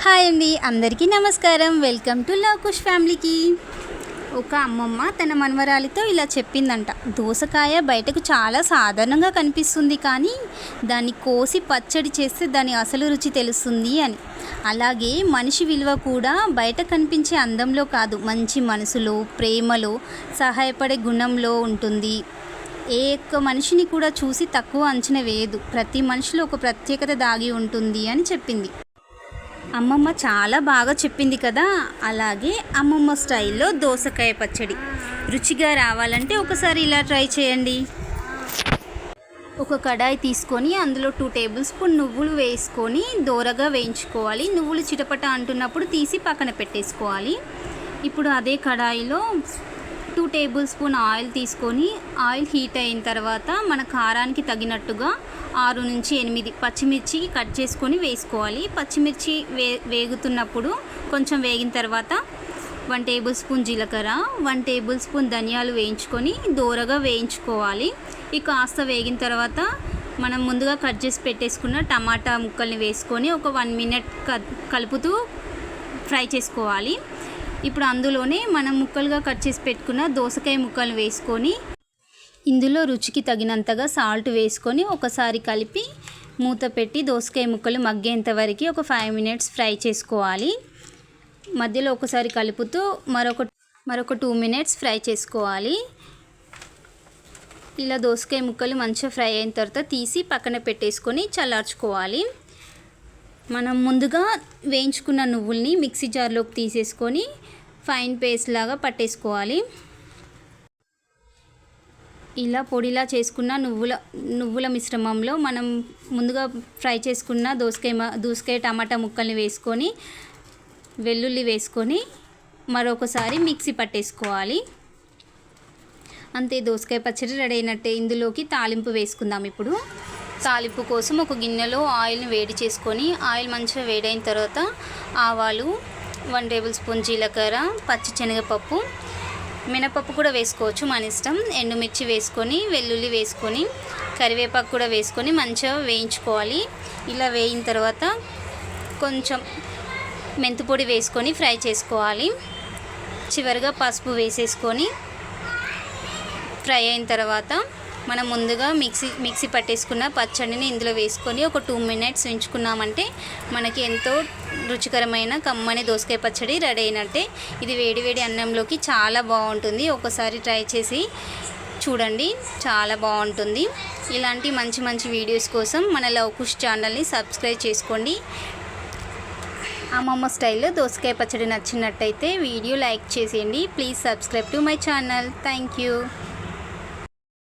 Hi అండి, అందరికీ నమస్కారం. వెల్కమ్ టు లవకుష్ ఫ్యామిలీకి. ఒక అమ్మమ్మ తన మనవరాలితో ఇలా చెప్పిందంట, దోసకాయ బయటకు చాలా సాధారణంగా కనిపిస్తుంది, కానీ దాన్ని కోసి పచ్చడి చేస్తే దాని అసలు రుచి తెలుస్తుంది అని. అలాగే మనిషి విలువ కూడా బయట కనిపించే అందంలో కాదు, మంచి మనసులో, ప్రేమలో, సహాయపడే గుణంలో ఉంటుంది. ఏ ఒక్క మనిషిని కూడా చూసి తక్కువ అంచనా వేయదు. ప్రతి మనిషిలో ఒక ప్రత్యేకత దాగి ఉంటుంది అని చెప్పింది. అమ్మమ్మ చాలా బాగా చెప్పింది కదా. అలాగే అమ్మమ్మ స్టైల్లో దోసకాయ పచ్చడి రుచిగా రావాలంటే ఒకసారి ఇలా ట్రై చేయండి. ఒక కడాయి తీసుకొని అందులో 2 టేబుల్ స్పూన్ నువ్వులు వేసుకొని దోరగా వేయించుకోవాలి. నువ్వులు చిటపట అంటున్నప్పుడు తీసి పక్కన పెట్టేసుకోవాలి. ఇప్పుడు అదే కడాయిలో 2 టేబుల్ స్పూన్ ఆయిల్ తీసుకొని, ఆయిల్ హీట్ అయిన తర్వాత మన కారానికి తగినట్టుగా 6 నుంచి 8 పచ్చిమిర్చి కట్ చేసుకొని వేసుకోవాలి. పచ్చిమిర్చి వేగుతున్నప్పుడు కొంచెం వేగిన తర్వాత 1 టేబుల్ స్పూన్ జీలకర్ర, 1 టేబుల్ స్పూన్ ధనియాలు వేయించుకొని దోరగా వేయించుకోవాలి. ఇక కాస్త వేగిన తర్వాత మనం ముందుగా కట్ చేసి పెట్టేసుకున్న టమాటా ముక్కల్ని వేసుకొని ఒక 1 మినిట్ కలుపుతూ ఫ్రై చేసుకోవాలి. ఇప్పుడు అందులోనే మనం ముక్కలుగా కట్ చేసి పెట్టుకున్న దోసకాయ ముక్కలు వేసుకొని, ఇందులో రుచికి తగినంతగా సాల్ట్ వేసుకొని ఒకసారి కలిపి మూత పెట్టి దోసకాయ ముక్కలు మగ్గేంత వరకు ఒక 5 మినిట్స్ ఫ్రై చేసుకోవాలి. మధ్యలో ఒకసారి కలుపుతూ మరొక 2 మినిట్స్ ఫ్రై చేసుకోవాలి. ఇలా దోసకాయ ముక్కలు మంచిగా ఫ్రై అయిన తర్వాత తీసి పక్కన పెట్టేసుకొని చల్లార్చుకోవాలి. మనం ముందుగా వేయించుకున్న నువ్వుల్ని మిక్సీ జార్లోకి తీసేసుకొని ఫైన్ పేస్ట్ లాగా పట్టేసుకోవాలి. ఇలా పొడిలా చేసుకున్న నువ్వుల మిశ్రమంలో మనం ముందుగా ఫ్రై చేసుకున్న దోసకాయ టమాటా ముక్కల్ని వేసుకొని, వెల్లుల్లి వేసుకొని మరొకసారి మిక్సీ పట్టేసుకోవాలి. అంతే, దోసకాయ పచ్చడి రెడీ అయినట్టే. ఇందులోకి తాలింపు వేసుకుందాం. ఇప్పుడు తాలింపు కోసం ఒక గిన్నెలో ఆయిల్ని వేడి చేసుకొని, ఆయిల్ మంచిగా వేడైన తర్వాత ఆవాలు, 1 టేబుల్ స్పూన్ జీలకర్ర, పచ్చి శనగపప్పు, మినపప్పు కూడా వేసుకోవచ్చు, మన ఇష్టం. ఎండుమిర్చి వేసుకొని, వెల్లుల్లి వేసుకొని, కరివేపాకు కూడా వేసుకొని మంచిగా వేయించుకోవాలి. ఇలా వేయిన తర్వాత కొంచెం మెంతిపొడి వేసుకొని ఫ్రై చేసుకోవాలి. చివరిగా పసుపు వేసేసుకొని ఫ్రై అయిన తర్వాత మనం ముందుగా మిక్సీ పట్టేసుకున్న పచ్చడిని ఇందులో వేసుకొని ఒక 2 మినిట్స్ ఉంచుకున్నామంటే మనకి ఎంతో రుచికరమైన కమ్మని దోసకాయ పచ్చడి రెడీ అయినట్టే. ఇది వేడివేడి అన్నంలోకి చాలా బాగుంటుంది. ఒకసారి ట్రై చేసి చూడండి, చాలా బాగుంటుంది. ఇలాంటి మంచి మంచి వీడియోస్ కోసం మన లవకుష్ ఛానల్ని సబ్స్క్రైబ్ చేసుకోండి. అమ్మమ్మ స్టైల్లో దోసకాయ పచ్చడి నచ్చినట్టయితే వీడియో లైక్ చేసేయండి. Please subscribe to my channel. Thank you.